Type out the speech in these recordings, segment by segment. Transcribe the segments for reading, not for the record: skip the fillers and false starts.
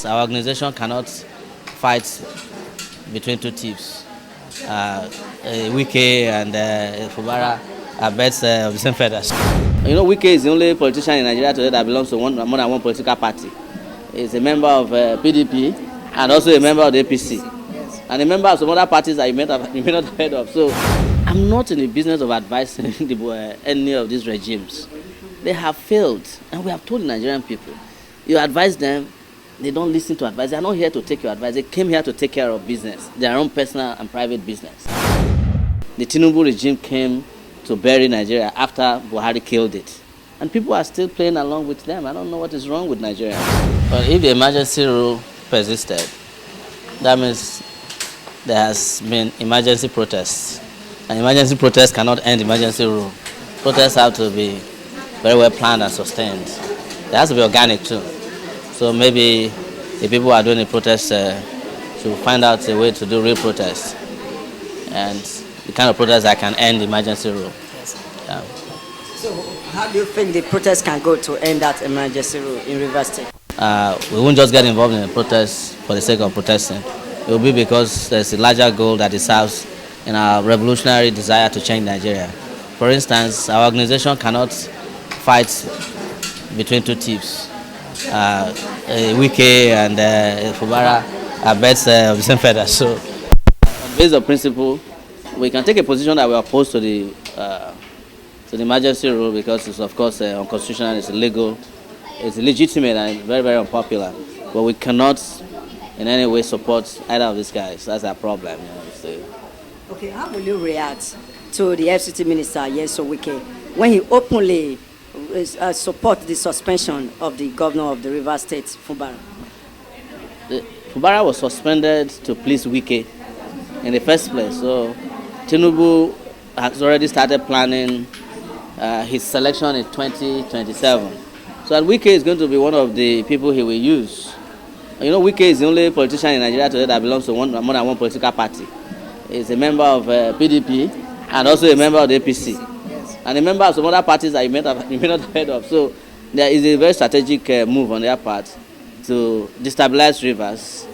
Our organization cannot fight between two thieves. Wike and Fubara are birds of the same feathers. You know, Wike is the only politician in Nigeria today that belongs to more than one political party. He's a member of PDP and also a member of the APC. And a member of some other parties that you may not have heard of. So I'm not in the business of advising any of these regimes. They have failed, and we have told the Nigerian people, you advise them, they don't listen to advice. They are not here to take your advice. They came here to take care of business, their own personal and private business. The Tinubu regime came to bury Nigeria after Buhari killed it. And people are still playing along with them. I don't know what is wrong with Nigeria. But if the emergency rule persisted, that means there has been emergency protests. And emergency protests cannot end emergency rule. Protests have to be very well planned and sustained. They have to be organic too. So maybe the people who are doing the protests should find out a way to do real protests. And the kind of protest that can end the emergency rule. Yeah. So how do you think the protest can go to end that emergency rule in Rivers State? We won't just get involved in the protests for the sake of protesting. It will be because there's a larger goal that it serves in our revolutionary desire to change Nigeria. For instance, our organization cannot fight between two thieves. Wike and Fubara are birds of the same feathers. So, based on principle, we can take a position that we are opposed to the emergency rule because it's of course unconstitutional, it's illegal, it's illegitimate and very, very unpopular. But we cannot in any way support either of these guys. That's our problem. You know, so. Okay, how will you react to the FCT minister, Omoyele Wike, when he openly support the suspension of the governor of the Rivers State, Fubara? Fubara was suspended to please Wike in the first place. So Tinubu has already started planning his selection in 2027. So and Wike is going to be one of the people he will use. You know, Wike is the only politician in Nigeria today that belongs to more than one political party. He's a member of PDP and also a member of the APC. And a member of some other parties that you may not have heard of. So there is a very strategic move on their part to destabilize Rivers,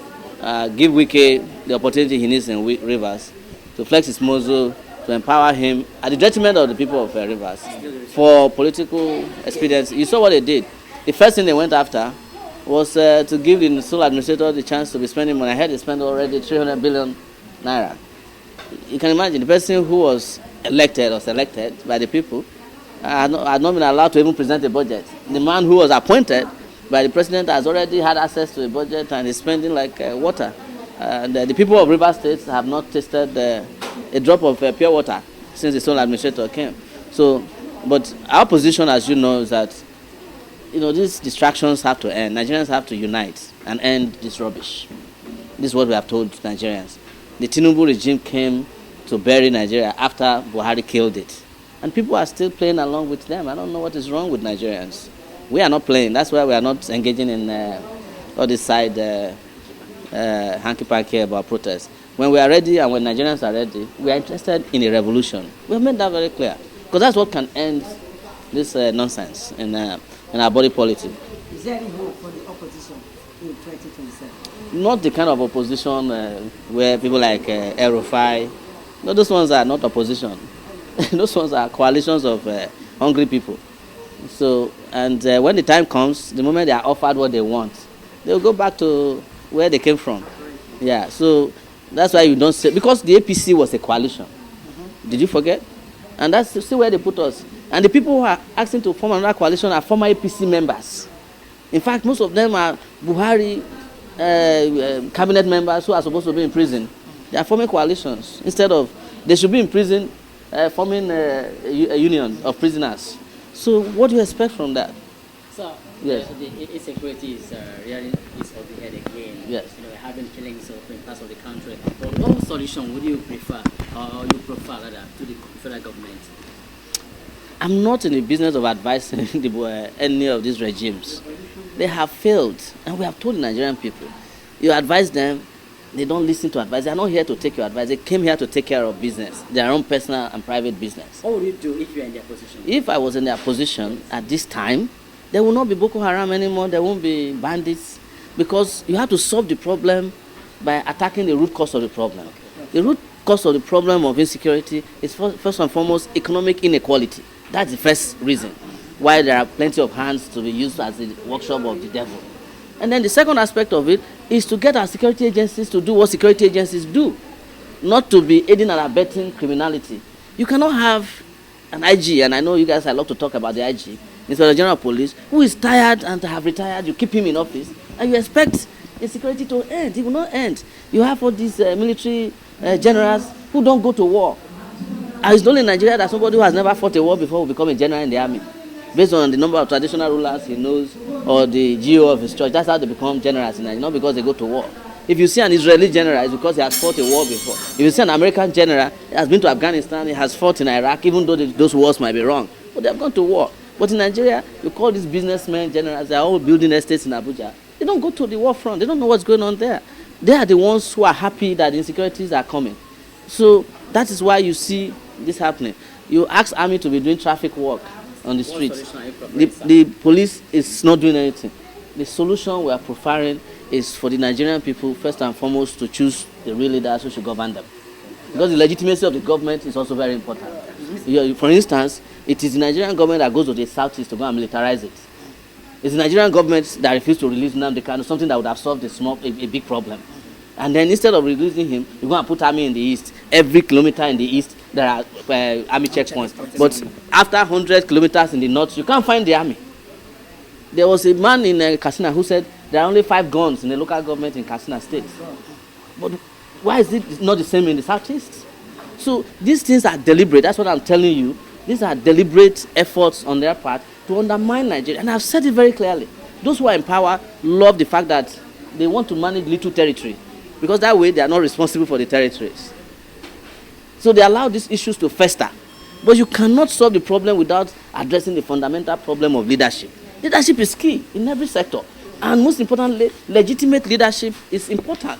give Wike the opportunity he needs in Rivers to flex his muscle, to empower him at the detriment of the people of Rivers for political expedience. You saw what they did. The first thing they went after was to give the sole administrator the chance to be spending money. I heard they spent already 300 billion naira. You can imagine the person who was elected or selected by the people had not been allowed to even present a budget. The man who was appointed by the president has already had access to a budget and is spending like water. And the people of Rivers State have not tasted a drop of pure water since the sole administrator came. So, but our position, as you know, is that these distractions have to end. Nigerians have to unite and end this rubbish. This is what we have told Nigerians. The Tinubu regime came to bury Nigeria after Buhari killed it. And people are still playing along with them. I don't know what is wrong with Nigerians. We are not playing. That's why we are not engaging in all this side hanky-panky about protests. When we are ready and when Nigerians are ready, we are interested in a revolution. We have made that very clear. Because that's what can end this nonsense in our body politic. Is there any hope for the opposition in 2027? Not the kind of opposition where people like El-Rufai. No, those ones are not opposition. Those ones are coalitions of hungry people. So, and when the time comes, the moment they are offered what they want, they'll go back to where they came from. Yeah, so that's why you don't say, because the APC was a coalition. Did you forget? And that's still where they put us. And the people who are asking to form another coalition are former APC members. In fact, most of them are Buhari cabinet members who are supposed to be in prison. They are forming coalitions. Instead of, they should be in prison forming a union of prisoners. So what do you expect from that? So, yes. The insecurity is really is over here again. Yes. Having killings in parts of the country. But what solution would you prefer, or you prefer rather, to the federal government? I'm not in the business of advising any of these regimes. They have failed, and we have told the Nigerian people, you advise them, they don't listen to advice. They are not here to take your advice. They came here to take care of business, their own personal and private business. What would you do if you are in their position? If I was in their position at this time, there will not be Boko Haram anymore. There won't be bandits. because you have to solve the problem by attacking the root cause of the problem. The root cause of the problem of insecurity is first and foremost economic inequality. That's the first reason why there are plenty of hands to be used as the workshop of the devil. And then the second aspect of it is to get our security agencies to do what security agencies do, not to be aiding and abetting criminality. You cannot have an IG, and I know you guys love to talk about the IG, Inspector General of Police, who is tired and have retired. You keep him in office, and you expect insecurity to end. It will not end. You have all these military generals who don't go to war. And it's only in Nigeria that somebody who has never fought a war before will become a general in the army. Based on the number of traditional rulers he knows or the GO of his church, that's how they become generals in Nigeria, not because they go to war. If you see an Israeli general, it's because he has fought a war before. If you see an American general, he has been to Afghanistan, he has fought in Iraq, even though those wars might be wrong. But they have gone to war. But in Nigeria, you call these businessmen generals, they are all building estates in Abuja. They don't go to the war front. They don't know what's going on there. They are the ones who are happy that the insecurities are coming. So that is why you see this happening. You ask army to be doing traffic work on the streets. The police is not doing anything. The solution we are preferring is for the Nigerian people, first and foremost, to choose the real leaders who should govern them. Because the legitimacy of the government is also very important. For instance, it is the Nigerian government that goes to the southeast to go and militarize it. It's the Nigerian government that refused to release Nnamdi Kanu, something that would have solved a big problem. And then instead of releasing him, you go and put army in the east. Every kilometer in the east, there are army checkpoints. But after 100 kilometers in the north, you can't find the army. There was a man in Katsina who said there are only 5 guns in the local government in Katsina State. But why is it not the same in the southeast? So these things are deliberate. That's what I'm telling you. These are deliberate efforts on their part to undermine Nigeria. And I've said it very clearly. Those who are in power love the fact that they want to manage little territory, because that way they are not responsible for the territories. So they allow these issues to fester. But you cannot solve the problem without addressing the fundamental problem of leadership. Leadership is key in every sector. And most importantly, legitimate leadership is important.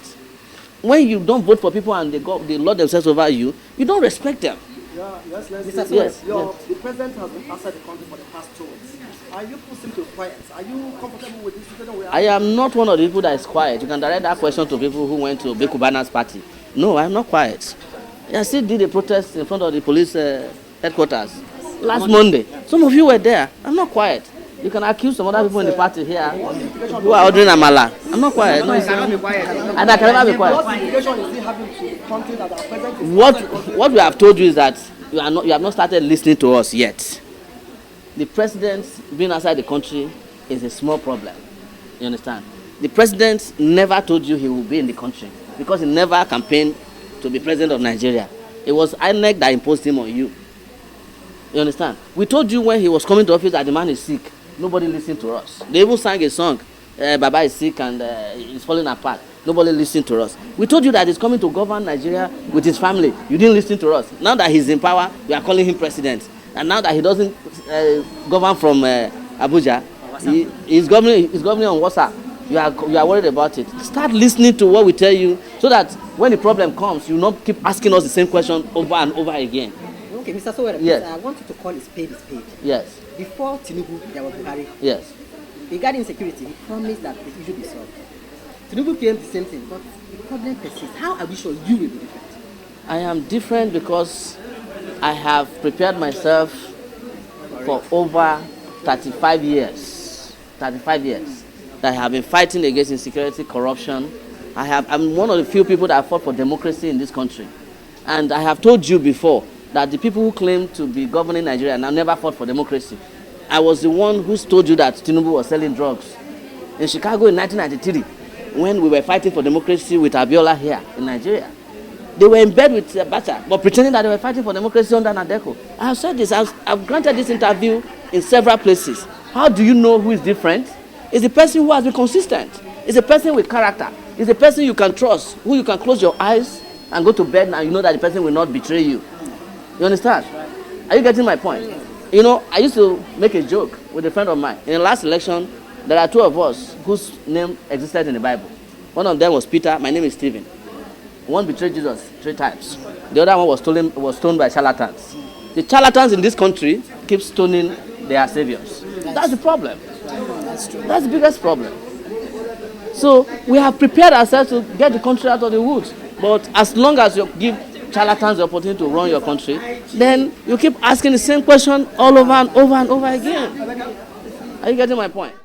When you don't vote for people and they lord themselves over you, you don't respect them. Yes, Mr. Sowore, the president has been outside the country for the past 2 weeks. Are you putting to quiet? Are you comfortable with this situation? I am not one of the people that is quiet. You can direct that question to people who went to Bekubana's party. No, I am not quiet. I still did a protest in front of the police headquarters last Monday. Some of you were there. I'm not quiet. You can accuse some other people in the party here who are ordering amala. I'm not quiet. No, you cannot be quiet. And I can never be quiet. What implication is it having to the country that our president is What we have told you is that you have not started listening to us yet. The president being outside the country is a small problem. You understand? The president never told you he will be in the country because he never campaigned to be president of Nigeria. It was INEC that imposed him on you. You understand? We told you when he was coming to office that the man is sick. Nobody listened to us. They even sang a song, Baba is sick and it's falling apart. Nobody listened to us. We told you that he's coming to govern Nigeria with his family. You didn't listen to us. Now that he's in power, you are calling him president. And now that he doesn't govern from Abuja, he's governing on WhatsApp. You are worried about it. Start listening to what we tell you so that when the problem comes, you not keep asking us the same question over and over again. Okay, Mr. Sowore, yes. I want you to call a spade a spade. Yes. Before Tinubu, there was Buhari. Yes. Regarding security, he promised that the issue will be solved. Tinubu claimed the same thing, but the problem persists. How are we sure you will be different? I am different because I have prepared myself for over 35 years. 35 years that I have been fighting against insecurity, corruption. I'm one of the few people that fought for democracy in this country. And I have told you before that the people who claim to be governing Nigeria now never fought for democracy. I was the one who told you that Tinubu was selling drugs. In Chicago in 1993, when we were fighting for democracy with Abiola here in Nigeria, they were in bed with Abacha, but pretending that they were fighting for democracy under Nadeko. I have said this, I've granted this interview in several places. How do you know who is different? It's the person who has been consistent. It's a person with character. It's a person you can trust, who you can close your eyes and go to bed and you know that the person will not betray you. You understand? Are you getting my point? You know, I used to make a joke with a friend of mine. In the last election, there are 2 of us whose name existed in the Bible. One of them was Peter. My name is Stephen. One betrayed Jesus 3 times. The other one was stoned by charlatans. The charlatans in this country keep stoning their saviors. That's the problem. That's the biggest problem. So we have prepared ourselves to get the country out of the woods. But as long as you give charlatans the opportunity to run your country, then you keep asking the same question all over and over and over again. Are you getting my point?